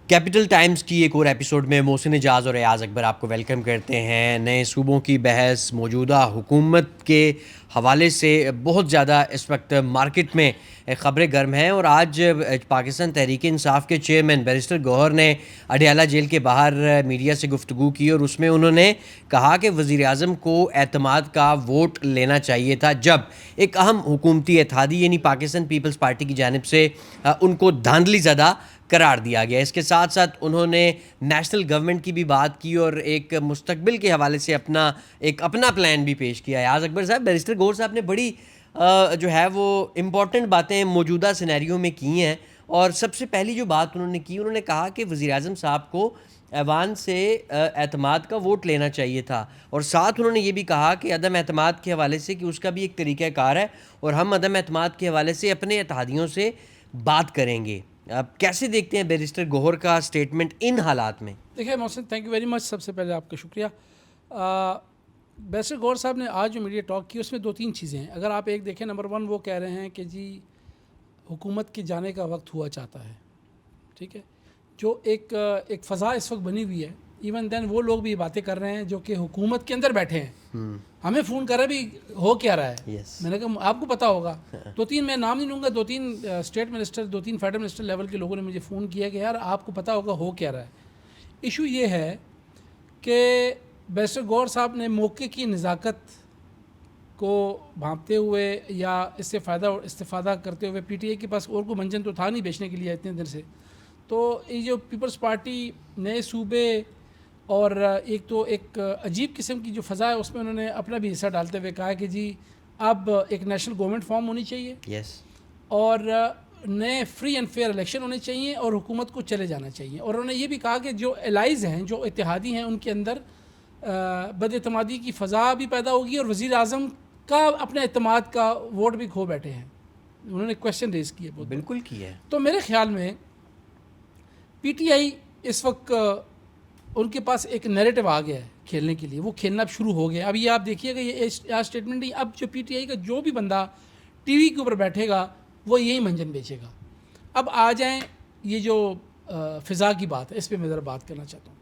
Capital Times کی ایک اور ایپیسوڈ میں محسن اجاز اور ایاز اکبر آپ کو ویلکم کرتے ہیں. نئے صوبوں کی بحث موجودہ حکومت کے حوالے سے بہت زیادہ اس وقت مارکیٹ میں خبریں گرم ہیں, اور آج پاکستان تحریک انصاف کے چیئرمین بیرسٹر گوہر نے اڈیالہ جیل کے باہر میڈیا سے گفتگو کی, اور اس میں انہوں نے کہا کہ وزیر اعظم کو اعتماد کا ووٹ لینا چاہیے تھا جب ایک اہم حکومتی اتحادی یعنی پاکستان پیپلز پارٹی کی جانب سے ان کو دھاندلی زدہ قرار دیا گیا. اس کے ساتھ ساتھ انہوں نے نیشنل گورنمنٹ کی بھی بات کی اور ایک مستقبل کے حوالے سے اپنا پلان بھی پیش کیا. ایاز اکبر صاحب, بیرسٹر گوہر صاحب نے بڑی جو ہے وہ امپورٹنٹ باتیں موجودہ سینیریو میں کی ہیں, اور سب سے پہلی جو بات انہوں نے کی, انہوں نے کہا کہ وزیر اعظم صاحب کو ایوان سے اعتماد کا ووٹ لینا چاہیے تھا, اور ساتھ انہوں نے یہ بھی کہا کہ عدم اعتماد کے حوالے سے کہ اس کا بھی ایک طریقہ کار ہے اور ہم عدم اعتماد کے حوالے سے اپنے اتحادیوں سے بات کریں گے. آپ کیسے دیکھتے ہیں بیرسٹر گوہر کا اسٹیٹمنٹ ان حالات میں؟ دیکھیں محسن, تھینک یو ویری مچ. سب سے پہلے آپ کا شکریہ. بیرسٹر گوہر صاحب نے آج جو میڈیا ٹاک کی اس میں 2-3 چیزیں ہیں. اگر آپ ایک دیکھیں, نمبر 1 وہ کہہ رہے ہیں کہ جی حکومت کے جانے کا وقت ہوا چاہتا ہے, ٹھیک ہے, جو ایک فضا اس وقت بنی ہوئی ہے. ایون دین وہ لوگ بھی باتیں کر رہے ہیں جو کہ حکومت کے اندر بیٹھے ہیں, ہمیں فون کر رہے بھی ہو کیا رہا ہے. میں نے کہا آپ کو پتہ ہوگا. 2-3 میں نام نہیں لوں گا, 2-3 state minister, 2-3 federal minister level کے لوگوں نے مجھے فون کیا کہ یار آپ کو پتہ ہوگا ہو کیا رہا ہے. ایشو یہ ہے کہ بیرسٹر گوہر صاحب نے موقع کی نزاکت کو بھانپتے ہوئے یا اس سے استفادہ کرتے ہوئے, پی ٹی آئی کے پاس اور کوئی منجن تو تھا نہیں بیچنے کے لیے اتنے دن سے, تو یہ جو پیپلز پارٹی نئے صوبے اور ایک عجیب قسم کی جو فضا ہے اس میں انہوں نے اپنا بھی حصہ ڈالتے ہوئے کہا کہ جی اب ایک نیشنل گورنمنٹ فارم ہونی چاہیے, اور نئے فری اینڈ فیئر الیکشن ہونے چاہیے, اور حکومت کو چلے جانا چاہیے. اور انہوں نے یہ بھی کہا کہ جو الائز ہیں, جو اتحادی ہیں, ان کے اندر بد اعتمادی کی فضا بھی پیدا ہوگی, اور وزیر اعظم کا اپنے اعتماد کا ووٹ بھی کھو بیٹھے ہیں. انہوں نے کویشچن ریز کیے. بالکل کیا ہے. تو میرے خیال میں پی ٹی آئی اس وقت ان کے پاس ایک نیریٹو آ گیا ہے کھیلنے کے لیے, وہ کھیلنا اب شروع ہو گیا. اب یہ آپ دیکھیے گا, یہ اسٹیٹمنٹ نہیں, اب جو پی ٹی آئی کا جو بھی بندہ ٹی وی کے اوپر بیٹھے گا وہ یہی منجن بیچے گا. اب آ جائیں یہ جو فضا کی بات ہے, اس پہ میں ذرا بات کرنا چاہتا ہوں.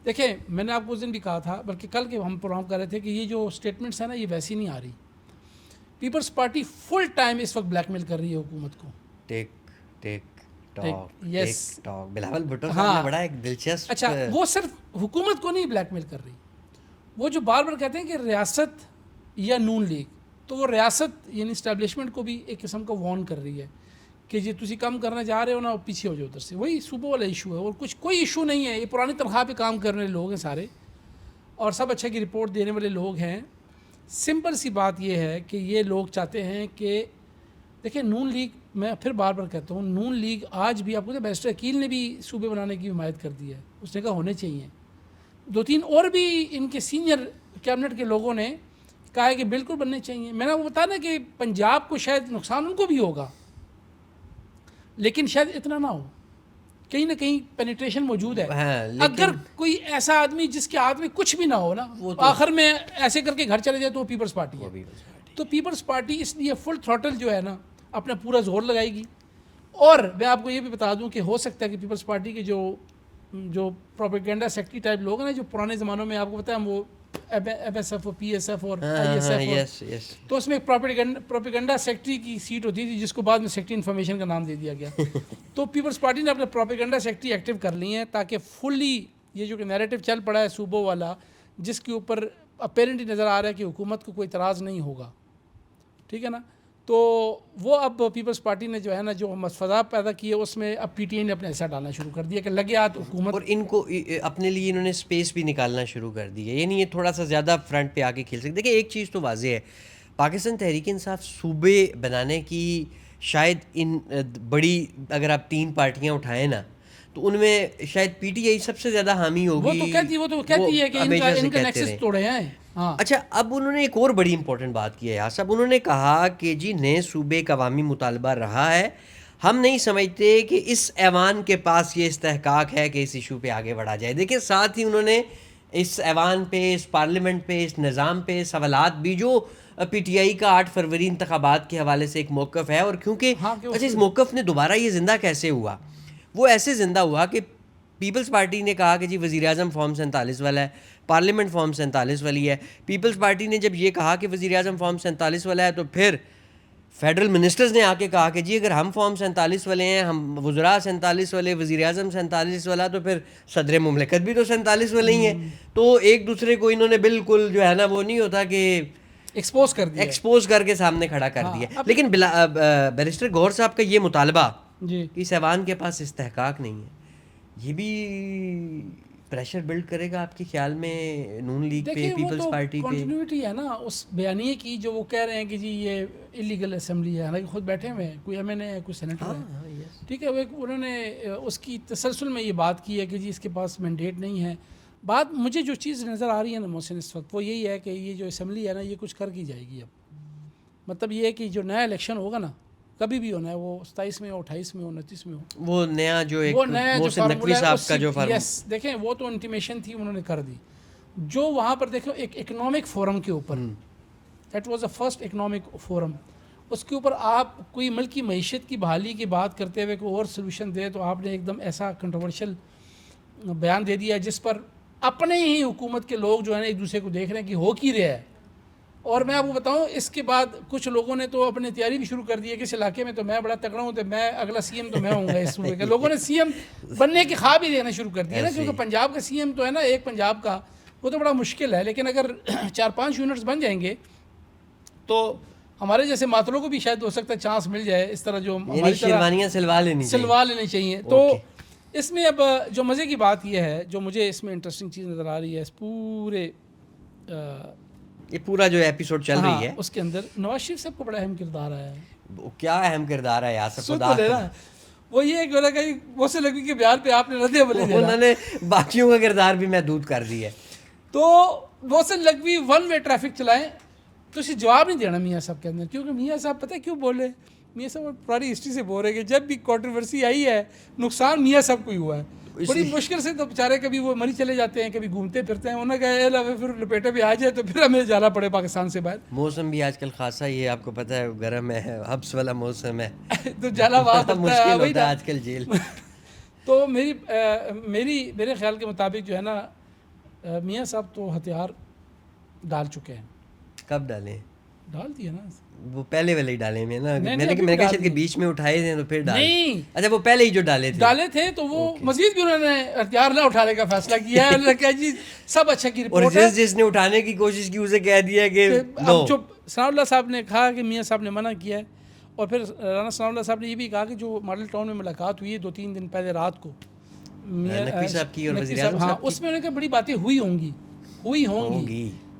دیکھیں, میں نے آپ کو اس دن بھی کہا تھا, بلکہ کل کے ہم پروگرام کر رہے تھے کہ یہ جو اسٹیٹمنٹس ہیں نا, یہ ویسی نہیں آ رہی. پیپلز پارٹی فل ٹائم اس وقت بلیک میل کر رہی ہے حکومت کو. بلاول بھٹو صاحب نے بڑا ایک دلچسپ, اچھا, وہ صرف حکومت کو نہیں بلیک میل کر رہی, وہ جو بار بار کہتے ہیں کہ ریاست یا نون لیگ, تو وہ ریاست یعنی اسٹیبلشمنٹ کو بھی ایک قسم کا وارن کر رہی ہے کہ جی تسی کم کرنا چاہ رہے ہو نا, پیچھے ہو جاؤ ادھر سے. وہی صوبہ والا ایشو ہے, اور کوئی ایشو نہیں ہے. یہ پرانی تنخواہ پہ کام کرنے والے لوگ ہیں سارے, اور سب اچھے کی رپورٹ دینے والے لوگ ہیں. سمپل سی بات یہ ہے کہ یہ لوگ چاہتے ہیں کہ دیکھیں نون لیگ, میں پھر بار بار کہتا ہوں, نون لیگ آج بھی, آپ کو بیرسٹر عقیل نے بھی صوبے بنانے کی حمایت کر دی ہے, اس نے کہا ہونے چاہیے. 2-3 اور بھی ان کے سینئر کیبنٹ کے لوگوں نے کہا ہے کہ بالکل بننے چاہیے. میں نے وہ بتانا کہ پنجاب کو شاید نقصان ان کو بھی ہوگا, لیکن شاید اتنا نہ ہو, کہیں نہ کہیں پینیٹریشن موجود ہے. اگر کوئی ایسا آدمی جس کے ہاتھ میں کچھ بھی نہ ہو نا, آخر میں ایسے کر کے گھر چلے جائے تو وہ پیپلز پارٹی ہے. تو پیپلز پارٹی اس لیے فل تھروٹل جو ہے نا اپنا پورا زور لگائے گی. اور میں آپ کو یہ بھی بتا دوں کہ ہو سکتا ہے کہ پیپلز پارٹی کے جو پروپیگنڈا سیکٹری ٹائپ لوگ ہیں نا, جو پرانے زمانوں میں آپ کو پتہ ہے وہ ایف ایس ایف اور پی ایس ایف اور آئی ایس ایف, تو اس میں ایک پروپیگنڈا سیکٹری کی سیٹ ہوتی تھی جس کو بعد میں سیکٹری انفارمیشن کا نام دے دیا گیا. تو پیپلز پارٹی نے اپنے پروپیگنڈا سیکٹری ایکٹیو کر لی ہیں تاکہ فلی یہ جو کہ نیریٹو چل پڑا ہے صوبوں والا, جس کے اوپر اپیرنٹلی نظر آ رہا ہے کہ حکومت کو کوئی اعتراض نہیں ہوگا, ٹھیک ہے نا. تو وہ اب پیپلز پارٹی نے جو ہے نا جو فضا پیدا کی ہے, اس میں اب پی ٹی آئی نے اپنا حصہ ڈالنا شروع کر دیا کہ لگے ہاتھ حکومت, اور ان کو اپنے لیے انہوں نے اسپیس بھی نکالنا شروع کر دی ہے, یعنی یہ تھوڑا سا زیادہ فرنٹ پہ آ کے کھیل سکتے. دیکھیں ایک چیز تو واضح ہے, پاکستان تحریک انصاف صوبے بنانے کی شاید ان بڑی, اگر آپ 3 پارٹیاں اٹھائیں نا, تو ان میں شاید پی ٹی آئی سب سے زیادہ حامی ہوگی. وہ تو کہتی ہے کہ ان کا نیکسس توڑے ہیں. اچھا, اب انہوں نے ایک اور بڑی امپورٹنٹ بات کی ہے یار صاحب. انہوں نے کہا کہ جی نئے صوبے کا عوامی مطالبہ رہا ہے, ہم نہیں سمجھتے کہ اس ایوان کے پاس یہ استحقاق ہے کہ اس ایشو پہ آگے بڑھا جائے. دیکھیں ساتھ ہی انہوں نے اس ایوان پہ, اس پارلیمنٹ پہ, اس نظام پہ سوالات بھی, جو پی ٹی آئی کا 8 فروری انتخابات کے حوالے سے ایک موقف ہے, اور کیونکہ اچھا اس موقف نے دوبارہ یہ زندہ کیسے ہوا, وہ ایسے زندہ ہوا کہ پیپلز پارٹی نے کہا کہ جی وزیر اعظم فارم 47 والا ہے, پارلیمنٹ فارم 47 والی ہے. پیپلز پارٹی نے جب یہ کہا کہ وزیر اعظم فارم 47 والا ہے, تو پھر فیڈرل منسٹرز نے آ کے کہا کہ جی اگر ہم فارم 47 والے ہیں, ہم وزراء 47 والے, وزیر اعظم 47 والا, تو پھر صدر مملکت بھی تو 47 والے ہی ہیں. تو ایک دوسرے کو انہوں نے بالکل جو ہے نا وہ نہیں ہوتا کہ ایکسپوز کر کے سامنے کھڑا کر دیا. لیکن بیرسٹر گوہر صاحب کا یہ مطالبہ کہ اس ایوان کے پاس استحقاق نہیں ہے, یہ بھی پریشر بلڈ کرے گا آپ کے خیال میں نون لیگ پہ, پیپلز پارٹی پہ؟ کنٹینیوٹی ہے نا اس بیانیے کی جو وہ کہہ رہے ہیں کہ جی یہ انلیگل اسمبلی ہے, حالانکہ خود بیٹھے ہوئے ہیں, کوئی ایم این اے ہے, کوئی سینیٹر ہے, ٹھیک ہے. انہوں نے اس کی تسلسل میں یہ بات کی ہے کہ جی اس کے پاس مینڈیٹ نہیں ہے. بات مجھے جو چیز نظر آ رہی ہے نا محسن اس وقت, وہ یہی ہے کہ یہ جو اسمبلی ہے نا یہ کچھ کر کی جائے گی. اب مطلب یہ ہے کہ جو نیا الیکشن ہوگا نا, کبھی بھی ہونا ہے, وہ 27 میں ہو, 28 میں ہو, 29 میں ہو, وہ نیا جو ایک محسن نقوی صاحب کا جو فارمولا, یس دیکھیں وہ تو انٹیمیشن تھی, انہوں نے کر دی. جو وہاں پر دیکھو ایک اکنامک فورم کے اوپر, that was a first economic forum, اس کے اوپر آپ کوئی ملک کی معیشت کی بحالی کی بات کرتے ہوئے کوئی اور سلوشن دے, تو آپ نے ایک دم ایسا کنٹروورشل بیان دے دیا جس پر اپنے ہی حکومت کے لوگ جو ہے نا ایک دوسرے کو دیکھ رہے ہیں کہ ہو کی رہا ہے. اور میں آپ کو بتاؤں اس کے بعد کچھ لوگوں نے تو اپنی تیاری بھی شروع کر دی ہے کہ اس علاقے میں تو میں بڑا تگڑا ہوں, تو میں اگلا سی ایم تو میں ہوں گا. اس صوبے کے لوگوں نے سی ایم بننے کے خواب ہی دینا شروع کر دیا نا, کیونکہ پنجاب کا سی ایم تو ہے نا, ایک پنجاب کا, وہ تو بڑا مشکل ہے. لیکن اگر 4-5 یونٹس بن جائیں گے تو ہمارے جیسے ماتلوں کو بھی شاید ہو سکتا ہے چانس مل جائے, اس طرح جو ہماری شیروانیاں سلوا لینی چاہیے. تو اس میں اب جو مزے کی بات یہ ہے, جو مجھے اس میں انٹرسٹنگ چیز نظر آ رہی ہے اس پورے یہ پورا جو ایپیسوڈ چل رہی ہے اس کے اندر, نواز شریف صاحب کو بڑا اہم کردار آیا ہے. کیا اہم کردار ہے یار سب وہ یہ کہ محسن نقوی کے بیان پہ آپ نے رد عمل دیا, انہوں نے باقیوں کا کردار بھی محدود کر دیا ہے. تو Mohsin Naqvi one way traffic چلائیں تو اسے جواب نہیں دینا میاں صاحب کے اندر, کیونکہ میاں صاحب پتہ ہے کیوں بولے, میاں صاحب پرانی ہسٹری سے بول رہے کہ جب بھی کنٹروورسی آئی ہے نقصان میاں صاحب کو ہی ہوا ہے. بڑی مشکل سے تو بیچارے کبھی وہ مری چلے جاتے ہیں, کبھی گھومتے پھرتے ہیں, انہوں نے کہا پھر لپیٹے بھی آ جائے تو پھر ہمیں جانا پڑے پاکستان سے باہر. موسم بھی آج کل خاصا یہ آپ کو پتہ ہے گرم ہے, حبس والا موسم ہے, تو جانا وہاں مشکل ہوتا ہے آج کل جیل. تو میرے خیال کے مطابق جو ہے نا میاں صاحب تو ہتھیار ڈال چکے ہیں. کب ڈالیں؟ ڈال دیا نا, وہ پہلے والے ہی ڈالے میں نا, میں نے کہا شاید کہ بیچ میں اٹھائے تھے تو پھر ڈالے. نہیں, اچھا وہ پہلے ہی جو ڈالے تھے تو وہ مزید بھی انہوں نے ہتھیار نہ اٹھانے کا فیصلہ کیا ہے. انہوں نے کہا جی سب اچھا کی رپورٹ ہے, اور جس نے اٹھانے کی کوشش کی اسے کہہ دیا کہ اب جو ثناء اللہ صاحب نے کہا کہ میاں صاحب نے منع کیا ہے. اور پھر رانا ثناء اللہ صاحب نے یہ بھی کہا کہ جو ماڈل ٹاؤن میں ملاقات ہوئی ہے 2-3 دن پہلے رات کو نقوی صاحب کی اور وزیر اعظم صاحب, اس میں انہوں نے کہا بڑی باتیں ہوئی ہوں گی,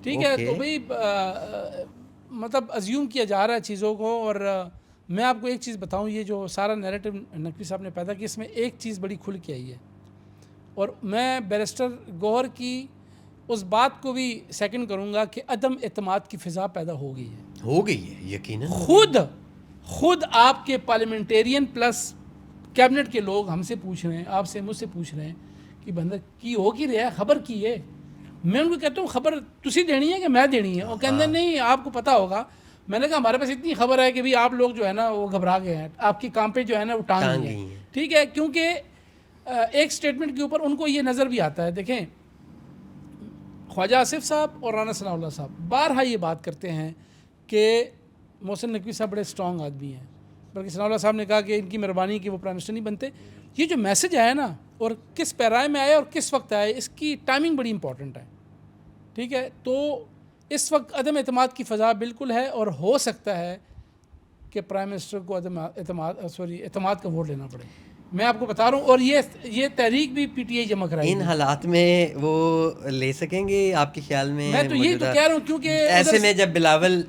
ٹھیک ہے. تو بھائی مطلب ازیوم کیا جا رہا ہے چیزوں کو. اور میں آپ کو ایک چیز بتاؤں, یہ جو سارا نیریٹو نقوی صاحب نے پیدا کیا, اس میں ایک چیز بڑی کھل کے آئی ہے, اور میں بیرسٹر گوہر کی اس بات کو بھی سیکنڈ کروں گا کہ عدم اعتماد کی فضا پیدا ہو گئی ہے یقیناً. خود آپ کے پارلیمنٹیرین پلس کیبنٹ کے لوگ ہم سے پوچھ رہے ہیں, آپ سے مجھ سے پوچھ رہے ہیں کہ بندہ کی ہو کی رہا ہے, خبر کی ہے. میں ان کو کہتا ہوں خبر تسی دینی ہے کہ میں دینی ہے, اور کہتے نہیں آپ کو پتہ ہوگا. میں نے کہا ہمارے پاس اتنی خبر ہے کہ بھی آپ لوگ جو ہے نا وہ گھبرا گئے ہیں, آپ کی کام پہ جو ہے نا وہ ٹانگ گئی ہے, ٹھیک ہے. کیونکہ ایک سٹیٹمنٹ کے اوپر ان کو یہ نظر بھی آتا ہے. دیکھیں خواجہ آصف صاحب اور رانا ثناء اللہ صاحب بارہا یہ بات کرتے ہیں کہ محسن نقوی صاحب بڑے اسٹرانگ آدمی ہیں, بلکہ ثناء اللہ صاحب نے کہا کہ ان کی مہربانی کہ وہ پرائم منسٹر نہیں بنتے. یہ جو میسج آیا نا, اور کس پیرائے میں آیا اور کس وقت آیا, اس کی ٹائمنگ بڑی امپورٹنٹ ہے, ٹھیک ہے. تو اس وقت عدم اعتماد کی فضا بالکل ہے, اور ہو سکتا ہے کہ پرائم منسٹر کو اعتماد کا ووٹ لینا پڑے. میں آپ کو بتا رہا ہوں, اور یہ تحریک بھی پی ٹی آئی جمع کرائے ان حالات میں وہ لے سکیں گے آپ کے خیال میں؟ میں تو یہی تو کہہ رہا ہوں, کیونکہ ایسے میں جب بلاول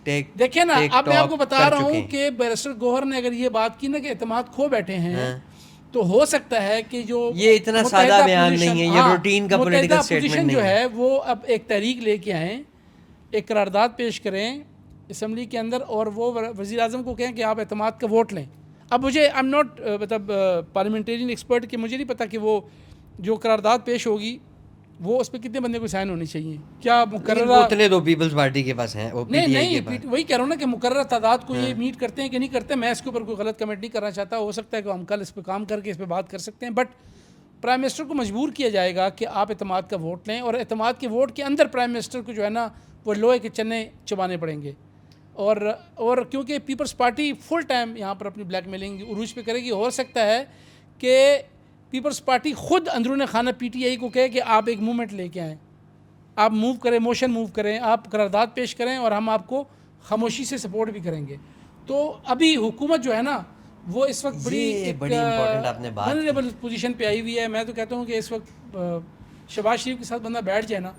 دیکھیں نا, اب میں آپ کو بتا رہا ہوں کہ بیرسٹر گوہر نے اگر یہ بات کی نا کہ اعتماد کھو بیٹھے ہیں, تو ہو سکتا ہے کہ جو یہ اتنا سادہ بیان نہیں ہے, یہ روٹین کا پولیٹیکل سٹیٹمنٹ نہیں جو ہے وہ اب ایک تحریک لے کے آئیں, ایک قرارداد پیش کریں اسمبلی کے اندر, اور وہ وزیر اعظم کو کہیں کہ آپ اعتماد کا ووٹ لیں. اب مجھے آئی ایم ناٹ مطلب پارلیمنٹرین ایکسپرٹ کہ مجھے نہیں پتا کہ وہ جو قرارداد پیش ہوگی وہ اس پہ کتنے بندے کو سائن ہونے چاہیے, کیا مقررہ اتنے تو پیپلز پارٹی کے پاس ہیں, نہیں وہی کہہ رہا ہوں نا کہ مقررہ تعداد کو یہ میٹ کرتے ہیں کہ نہیں کرتے. میں اس کے اوپر کوئی غلط کمنٹ نہیں کرنا چاہتا, ہو سکتا ہے کہ ہم کل اس پہ کام کر کے اس پہ بات کر سکتے ہیں, بٹ پرائم منسٹر کو مجبور کیا جائے گا کہ آپ اعتماد کا ووٹ لیں، اور اعتماد کے ووٹ کے اندر پرائم منسٹر کو جو ہے نا وہ لوہے کے چنے چبانے پڑیں گے، اور کیونکہ پیپلز پارٹی فل ٹائم یہاں پر اپنی بلیک میلنگ عروج پہ کرے گی. ہو سکتا ہے کہ پیپلز پارٹی خود اندرون خانہ پی ٹی آئی کو کہے کہ آپ ایک موومنٹ لے کے آئیں، آپ موو کریں، موشن موو کریں، آپ قرارداد پیش کریں، اور ہم آپ کو خاموشی سے سپورٹ بھی کریں گے. تو ابھی حکومت جو ہے نا وہ اس وقت بڑی امپورٹنٹ آپ نے بات ونریبل پوزیشن پہ آئی ہوئی ہے. میں تو کہتا ہوں کہ اس وقت شہباز شریف کے ساتھ بندہ بیٹھ جائے نا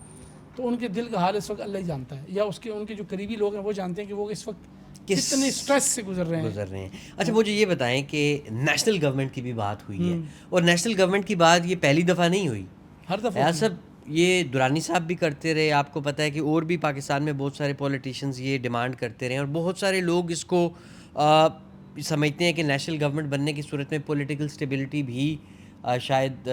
تو ان کے دل کا حال اس وقت اللہ ہی جانتا ہے، یا ان کے جو قریبی لوگ ہیں وہ جانتے ہیں کہ وہ اس وقت کتنے سٹریس سے گزر رہے ہیں. اچھا مجھے یہ بتائیں کہ نیشنل گورنمنٹ کی بھی بات ہوئی ہے، اور نیشنل گورنمنٹ کی بات یہ پہلی دفعہ نہیں ہوئی، ہر دفعہ ایسا یہ درانی صاحب بھی کرتے رہے. آپ کو پتہ ہے کہ اور بھی پاکستان میں بہت سارے پولیٹیشینز یہ ڈیمانڈ کرتے رہے، اور بہت سارے لوگ اس کو سمجھتے ہیں کہ نیشنل گورنمنٹ بننے کی صورت میں پولیٹیکل سٹیبلٹی بھی شاید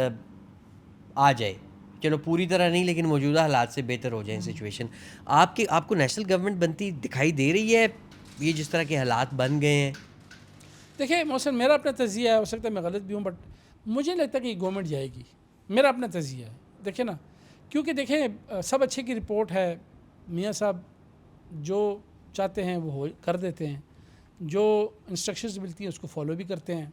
آ جائے، چلو پوری طرح نہیں لیکن موجودہ حالات سے بہتر ہو جائیں سچویشن. آپ کو نیشنل گورنمنٹ بنتی دکھائی دے رہی ہے یہ جس طرح کے حالات بن گئے ہیں؟ دیکھیں محسن، میرا اپنا تجزیہ ہے، ہو سکتا ہے میں غلط بھی ہوں، بٹ مجھے لگتا ہے کہ یہ گورنمنٹ جائے گی. میرا اپنا تجزیہ ہے. دیکھیں نا، کیونکہ دیکھیں سب اچھے کی رپورٹ ہے، میاں صاحب جو چاہتے ہیں وہ کر دیتے ہیں، جو انسٹرکشنز ملتی ہیں اس کو فالو بھی کرتے ہیں،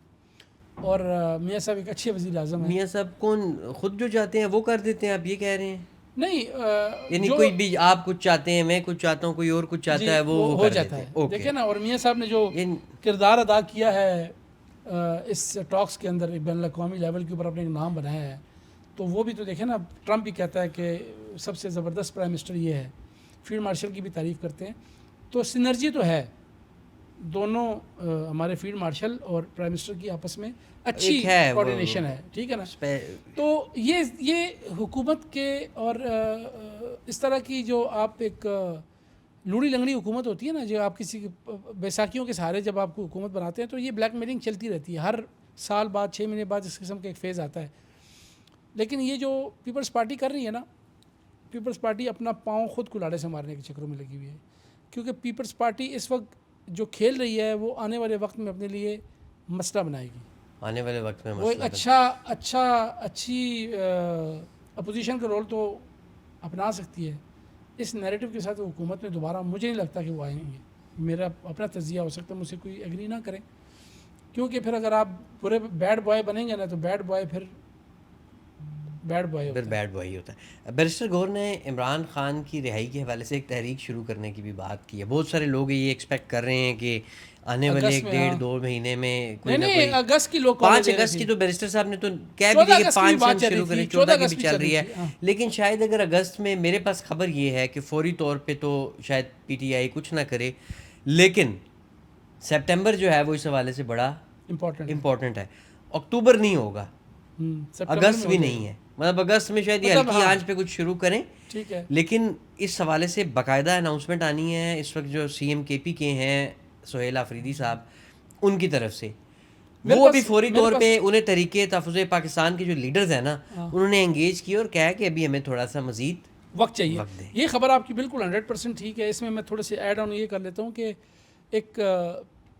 اور میاں صاحب ایک اچھے وزیر اعظم ہیں. میاں صاحب کون خود جو چاہتے ہیں وہ کر دیتے ہیں، آپ یہ کہہ رہے ہیں؟ نہیں، یعنی کوئی بھی آپ کچھ چاہتے ہیں، میں کچھ چاہتا ہوں، کوئی اور کچھ چاہتا ہے، وہ ہو جاتا ہے. دیکھیں نا، اور میاں صاحب نے جو کردار ادا کیا ہے اس ٹاکس کے اندر، ایک بین الاقوامی لیول کے اوپر اپنے ایک نام بنایا ہے، تو وہ بھی تو دیکھیں نا. ٹرمپ بھی کہتا ہے کہ سب سے زبردست پرائم منسٹر یہ ہے، فیلڈ مارشل کی بھی تعریف کرتے ہیں. تو سینرجی تو ہے، دونوں ہمارے فیلڈ مارشل اور پرائم منسٹر کی آپس میں اچھی کوآرڈینیشن ہے، ٹھیک ہے نا. تو یہ حکومت کے، اور اس طرح کی جو آپ ایک لوڑی لنگڑی حکومت ہوتی ہے نا، جو آپ کسی بیساکھیوں کے سہارے جب آپ کو حکومت بناتے ہیں، تو یہ بلیک میلنگ چلتی رہتی ہے. ہر سال بعد 6 مہینے بعد اس قسم کا ایک فیز آتا ہے. لیکن یہ جو پیپلز پارٹی کر رہی ہے نا، پیپلز پارٹی اپنا پاؤں خود کلاڑے سے مارنے کے چکروں میں لگی ہوئی ہے. کیونکہ پیپلز پارٹی اس وقت جو کھیل رہی ہے وہ آنے والے وقت میں اپنے لیے مسئلہ بنائے گی. آنے والے وقت میں وہ ایک اچھی اپوزیشن کا رول تو اپنا سکتی ہے. اس نیریٹو کے ساتھ حکومت میں دوبارہ مجھے نہیں لگتا کہ وہ آئیں گے. میرا اپنا تجزیہ، ہو سکتا ہے مجھ سے کوئی ایگری نہ کرے، کیونکہ پھر اگر آپ پورے بیڈ بوائے بنیں گے نا تو بیڈ بوائے پھر بیڈ بوائے ہوتا ہے. بیرسٹر گور نے عمران خان کی رہائی کے حوالے سے ایک تحریک شروع کرنے کی بھی بات کی ہے. بہت سارے لوگ یہ ایکسپیکٹ کر رہے ہیں کہ آنے والے 1-1.5-2 مہینے میں کوئی نہ کوئی، اگست کی لوگ 5 اگست کی تو بیرسٹر صاحب نے تو کہہ بھی دیا کہ 5 سے شروع کریں، 14 کی بھی چل رہی ہے. لیکن شاید اگر اگست میں، میرے پاس خبر یہ ہے کہ فوری طور پہ تو شاید پی ٹی آئی کچھ نہ کرے، لیکن سپٹمبر جو ہے وہ اس حوالے سے بڑا امپورٹنٹ ہے. اکتوبر نہیں ہوگا، اگست بھی نہیں ہے، مطلب اگست میں شاید یہ ہلکی آنچ پہ کچھ شروع کریں. ٹھیک ہے، لیکن اس حوالے سے باقاعدہ اناؤنسمنٹ آنی ہے. اس وقت جو سی ایم کے پی کے ہیں سہیل آفریدی صاحب، ان کی طرف سے وہ ابھی فوری طور پہ انہیں طریقے تحفظ پاکستان کے جو لیڈرز ہیں نا انہوں نے انگیج کیا اور کہا کہ ابھی ہمیں تھوڑا سا مزید وقت چاہیے. یہ خبر آپ کی بالکل 100% ٹھیک ہے. اس میں تھوڑے سے ایڈ آن یہ کر لیتا ہوں کہ ایک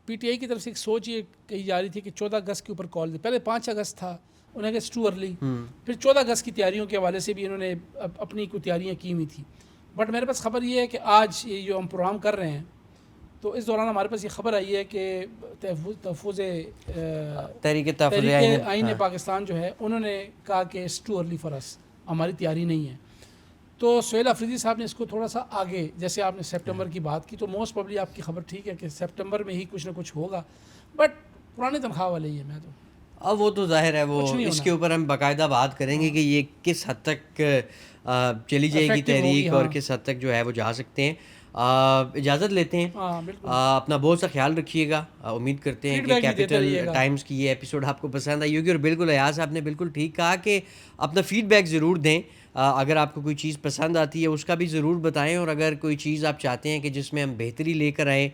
پی ٹی آئی کی طرف سے ایک سوچ یہ کہی جا رہی تھی کہ 14 اگست کے اوپر کال دی. پہلے 5 اگست تھا، انہیں کہ ٹو ارلی. پھر 14 اگست کی تیاریوں کے حوالے سے بھی انہوں نے اپنی کوئی تیاریاں کی ہوئی تھیں. بٹ میرے پاس خبر یہ ہے کہ آج یہ جو ہم پروگرام کر رہے ہیں تو اس دوران ہمارے پاس یہ خبر آئی ہے کہ تحفظ تحریک آئین پاکستان جو ہے انہوں نے کہا کہ اٹس ٹو ارلی فار اس، ہماری تیاری نہیں ہے. تو سہیل آفریدی صاحب نے اس کو تھوڑا سا آگے، جیسے آپ نے سپٹمبر کی بات کی، تو موسٹ پرابلی آپ کی خبر ٹھیک ہے کہ سپٹمبر میں ہی کچھ نہ کچھ ہوگا. بٹ پرانے تنخواہ والے ہی ہے. میں تو اب وہ تو ظاہر ہے، وہ اس کے اوپر ہم باقاعدہ بات کریں گے کہ یہ کس حد تک چلی جائے گی تحریک اور کس حد تک جو ہے وہ جا سکتے ہیں. اجازت لیتے ہیں، اپنا بہت سا خیال رکھیے گا. امید کرتے ہیں کہ کیپٹل ٹائمز کی یہ ایپیسوڈ آپ کو پسند آئی ہوگی. اور بالکل ایاز صاحب نے بالکل ٹھیک کہا کہ اپنا فیڈ بیک ضرور دیں. اگر آپ کو کوئی چیز پسند آتی ہے اس کا بھی ضرور بتائیں، اور اگر کوئی چیز آپ چاہتے ہیں کہ جس میں ہم بہتری لے کر آئیں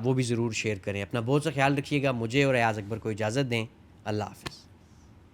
وہ بھی ضرور شیئر کریں. اپنا بہت سا خیال رکھیے گا. مجھے اور ایاز اکبر کو اجازت دیں. اللہ حافظ.